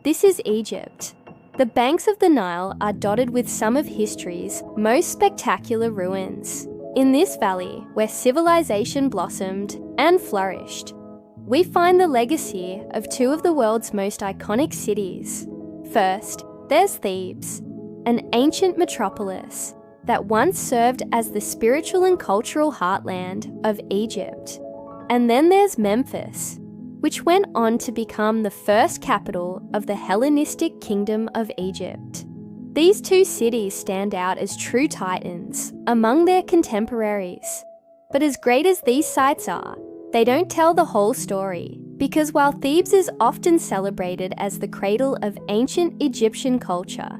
This is Egypt. The banks of the Nile are dotted with some of history's most spectacular ruins. In this valley, where civilization blossomed and flourished, we find the legacy of two of the world's most iconic cities. First, there's Thebes, an ancient metropolis that once served as the spiritual and cultural heartland of Egypt. And then there's Memphis, which went on to become the first capital of the Hellenistic Kingdom of Egypt. These two cities stand out as true titans among their contemporaries. But as great as these sites are, they don't tell the whole story, because while Thebes is often celebrated as the cradle of ancient Egyptian culture,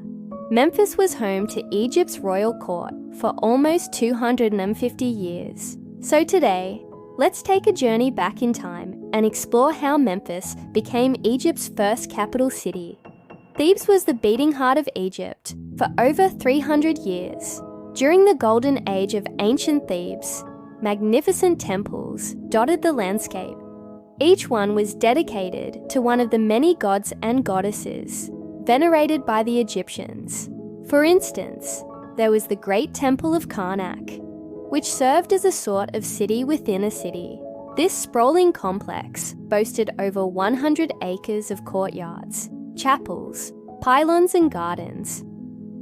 Memphis was home to Egypt's royal court for almost 250 years. So today, let's take a journey back in time and explore how Memphis became Egypt's first capital city. Thebes was the beating heart of Egypt for over 300 years. During the golden age of ancient Thebes, magnificent temples dotted the landscape. Each one was dedicated to one of the many gods and goddesses venerated by the Egyptians. For instance, there was the Great Temple of Karnak, which served as a sort of city within a city. This sprawling complex boasted over 100 acres of courtyards, chapels, pylons and gardens,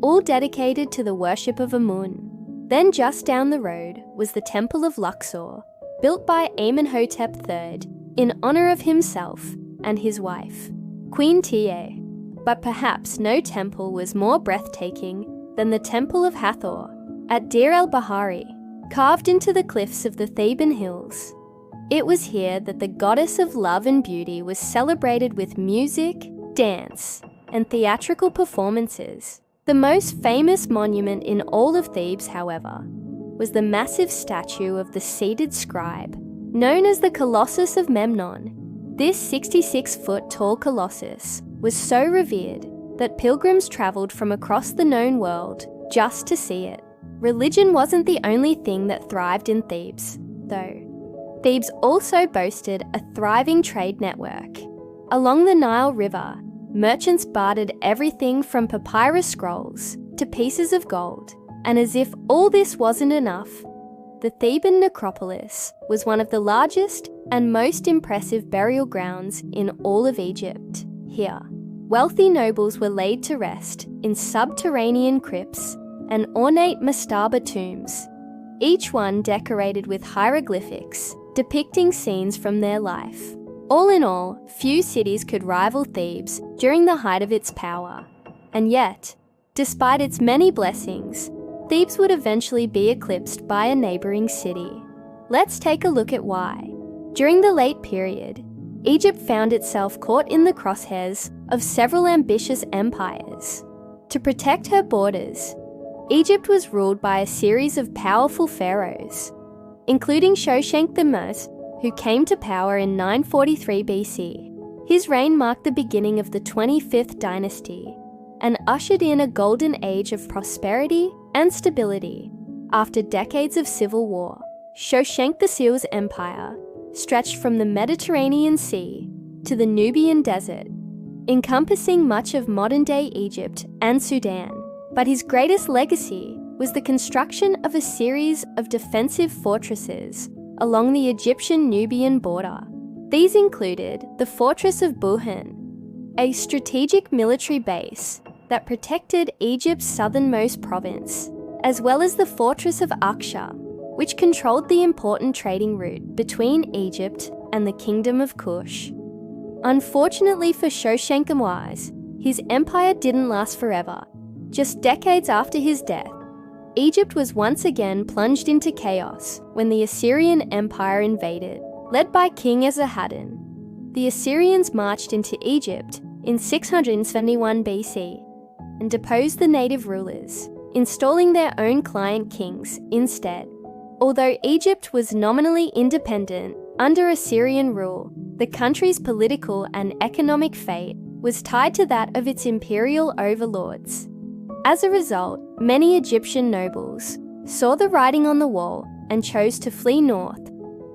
all dedicated to the worship of Amun. Then just down the road was the Temple of Luxor, built by Amenhotep III in honor of himself and his wife, Queen Tiye. But perhaps no temple was more breathtaking than the Temple of Hathor at Deir el-Bahari, carved into the cliffs of the Theban hills. It was here that the goddess of love and beauty was celebrated with music, dance, and theatrical performances. The most famous monument in all of Thebes, however, was the massive statue of the seated scribe, known as the Colossus of Memnon. This 66-foot tall colossus was so revered that pilgrims travelled from across the known world just to see it. Religion wasn't the only thing that thrived in Thebes, though. Thebes also boasted a thriving trade network. Along the Nile River, merchants bartered everything from papyrus scrolls to pieces of gold, and as if all this wasn't enough, the Theban necropolis was one of the largest and most impressive burial grounds in all of Egypt. Here, wealthy nobles were laid to rest in subterranean crypts and ornate mastaba tombs, each one decorated with hieroglyphics depicting scenes from their life. All in all, few cities could rival Thebes during the height of its power. And yet, despite its many blessings, Thebes would eventually be eclipsed by a neighbouring city. Let's take a look at why. During the late period, Egypt found itself caught in the crosshairs of several ambitious empires. To protect her borders, Egypt was ruled by a series of powerful pharaohs, including Shoshenq I, who came to power in 943 BC. His reign marked the beginning of the 25th dynasty and ushered in a golden age of prosperity and stability. After decades of civil war, Shoshenq II's empire stretched from the Mediterranean Sea to the Nubian Desert, encompassing much of modern-day Egypt and Sudan. But his greatest legacy was the construction of a series of defensive fortresses along the Egyptian-Nubian border. These included the Fortress of Buhan, a strategic military base that protected Egypt's southernmost province, as well as the Fortress of Aksha, which controlled the important trading route between Egypt and the Kingdom of Kush. Unfortunately for Shoshenq I, his empire didn't last forever. Just decades after his death, Egypt was once again plunged into chaos when the Assyrian Empire invaded. Led by King Esarhaddon, the Assyrians marched into Egypt in 671 BC and deposed the native rulers, installing their own client kings instead. Although Egypt was nominally independent under Assyrian rule, the country's political and economic fate was tied to that of its imperial overlords. As a result, many Egyptian nobles saw the writing on the wall and chose to flee north,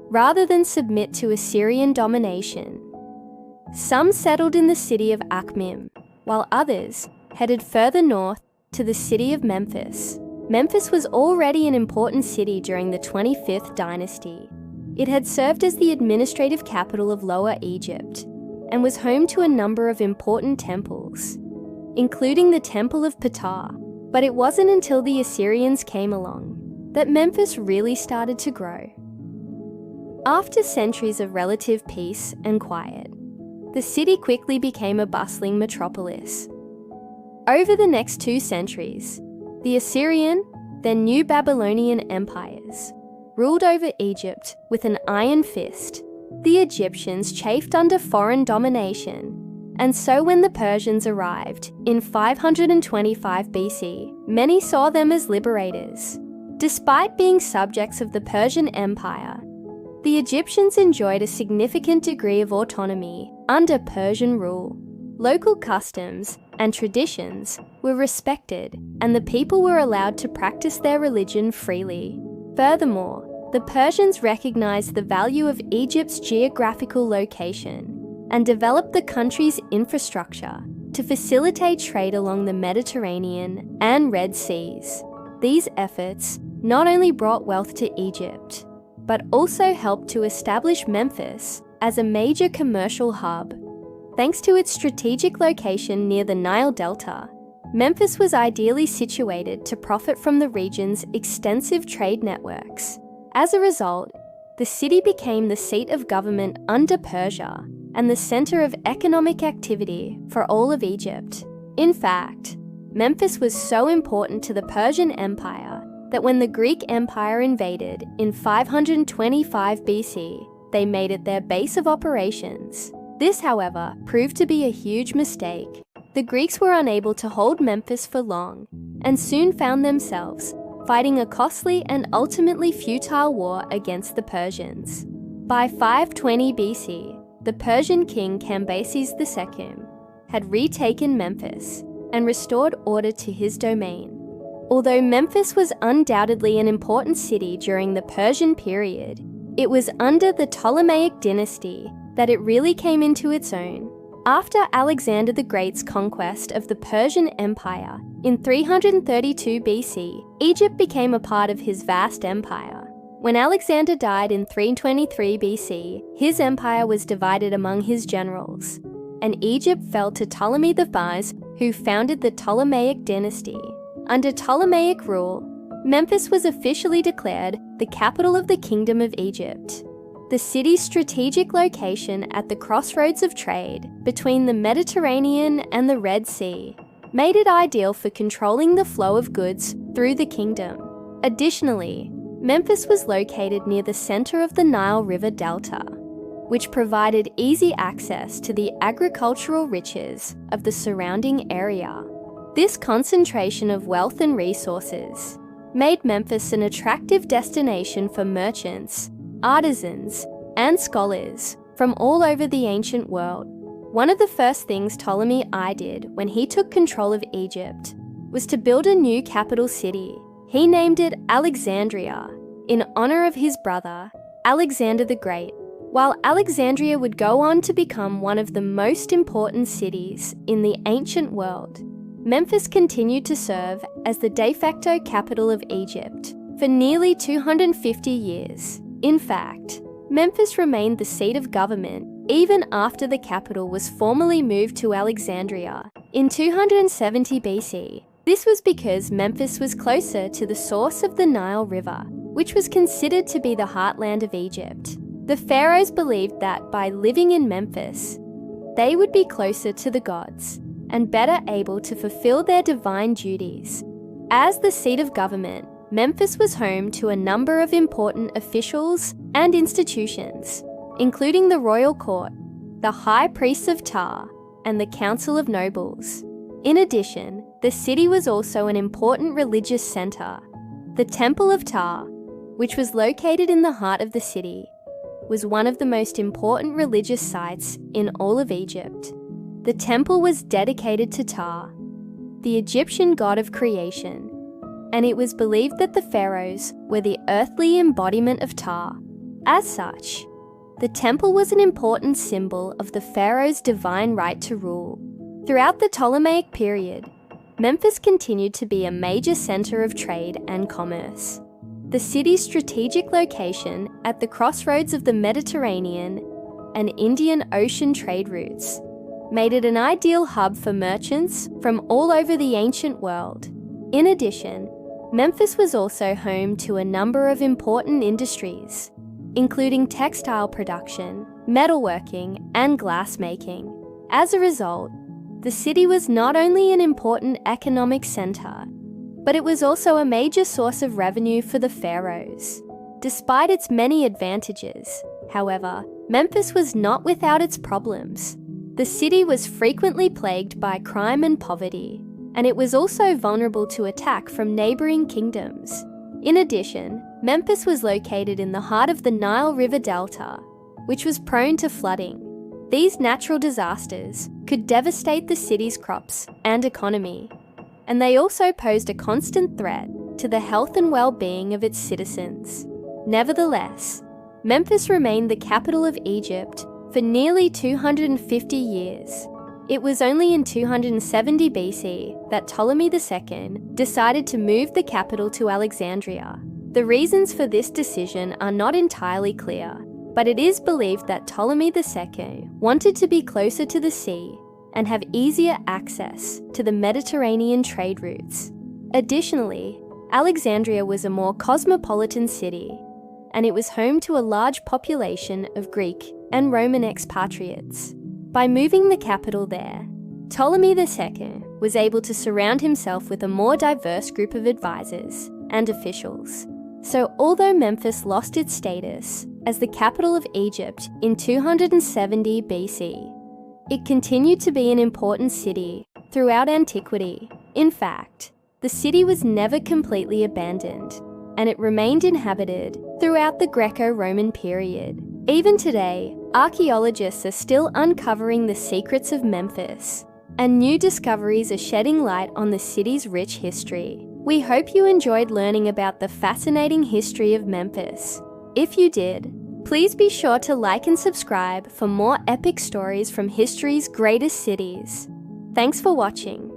rather than submit to Assyrian domination. Some settled in the city of Akhmim, while others headed further north to the city of Memphis. Memphis was already an important city during the 25th dynasty. It had served as the administrative capital of Lower Egypt and was home to a number of important temples, including the Temple of Ptah. But it wasn't until the Assyrians came along that Memphis really started to grow. After centuries of relative peace and quiet, the city quickly became a bustling metropolis. Over the next 2 centuries, the Assyrian, then New Babylonian empires ruled over Egypt with an iron fist. The Egyptians chafed under foreign domination, and so when the Persians arrived in 525 BC, many saw them as liberators. Despite being subjects of the Persian Empire, the Egyptians enjoyed a significant degree of autonomy under Persian rule. Local customs and traditions were respected, and the people were allowed to practice their religion freely. Furthermore, the Persians recognized the value of Egypt's geographical location and developed the country's infrastructure to facilitate trade along the Mediterranean and Red Seas. These efforts not only brought wealth to Egypt, but also helped to establish Memphis as a major commercial hub. Thanks to its strategic location near the Nile Delta, Memphis was ideally situated to profit from the region's extensive trade networks. As a result, the city became the seat of government under Persia and the center of economic activity for all of Egypt. In fact, Memphis was so important to the Persian Empire that when the Greek Empire invaded in 525 BC, they made it their base of operations. This, however, proved to be a huge mistake. The Greeks were unable to hold Memphis for long and soon found themselves fighting a costly and ultimately futile war against the Persians. By 520 BC, the Persian king Cambyses II had retaken Memphis and restored order to his domain. Although Memphis was undoubtedly an important city during the Persian period, it was under the Ptolemaic dynasty that it really came into its own. After Alexander the Great's conquest of the Persian Empire in 332 BC, Egypt became a part of his vast empire. When Alexander died in 323 BC, his empire was divided among his generals, and Egypt fell to Ptolemy I, who founded the Ptolemaic dynasty. Under Ptolemaic rule, Memphis was officially declared the capital of the Kingdom of Egypt. The city's strategic location at the crossroads of trade between the Mediterranean and the Red Sea made it ideal for controlling the flow of goods through the kingdom. Additionally, Memphis was located near the center of the Nile River Delta, which provided easy access to the agricultural riches of the surrounding area. This concentration of wealth and resources made Memphis an attractive destination for merchants, artisans, and scholars from all over the ancient world. One of the first things Ptolemy I did when he took control of Egypt was to build a new capital city. He named it Alexandria, in honor of his brother, Alexander the Great. While Alexandria would go on to become one of the most important cities in the ancient world, Memphis continued to serve as the de facto capital of Egypt for nearly 250 years. In fact, Memphis remained the seat of government even after the capital was formally moved to Alexandria in 270 BC. This was because Memphis was closer to the source of the Nile River, which was considered to be the heartland of Egypt. The pharaohs believed that by living in Memphis, they would be closer to the gods and better able to fulfill their divine duties. As the seat of government, Memphis was home to a number of important officials and institutions, including the royal court, the high priests of Ptah, and the council of nobles. In addition, the city was also an important religious center. The Temple of Ptah, which was located in the heart of the city, was one of the most important religious sites in all of Egypt. The temple was dedicated to Ptah, the Egyptian god of creation, and it was believed that the pharaohs were the earthly embodiment of Ptah. As such, The temple was an important symbol of the pharaoh's divine right to rule. Throughout the Ptolemaic period, Memphis continued to be a major center of trade and commerce. The city's strategic location at the crossroads of the Mediterranean and Indian Ocean trade routes made it an ideal hub for merchants from all over the ancient world. In addition, Memphis was also home to a number of important industries, including textile production, metalworking, and glassmaking. As a result, the city was not only an important economic center, but it was also a major source of revenue for the pharaohs. Despite its many advantages, however, Memphis was not without its problems. The city was frequently plagued by crime and poverty, and it was also vulnerable to attack from neighboring kingdoms. In addition, Memphis was located in the heart of the Nile River Delta, which was prone to flooding. These natural disasters could devastate the city's crops and economy, and they also posed a constant threat to the health and well-being of its citizens. Nevertheless, Memphis remained the capital of Egypt for nearly 250 years. It was only in 270 BC that Ptolemy II decided to move the capital to Alexandria. The reasons for this decision are not entirely clear, but it is believed that Ptolemy II wanted to be closer to the sea and have easier access to the Mediterranean trade routes. Additionally, Alexandria was a more cosmopolitan city, and it was home to a large population of Greek and Roman expatriates. By moving the capital there, Ptolemy II was able to surround himself with a more diverse group of advisors and officials. So although Memphis lost its status as the capital of Egypt in 270 BC, it continued to be an important city throughout antiquity. In fact, the city was never completely abandoned, and it remained inhabited throughout the Greco-Roman period. Even today, archaeologists are still uncovering the secrets of Memphis, and new discoveries are shedding light on the city's rich history. We hope you enjoyed learning about the fascinating history of Memphis. If you did, please be sure to like and subscribe for more epic stories from history's greatest cities. Thanks for watching.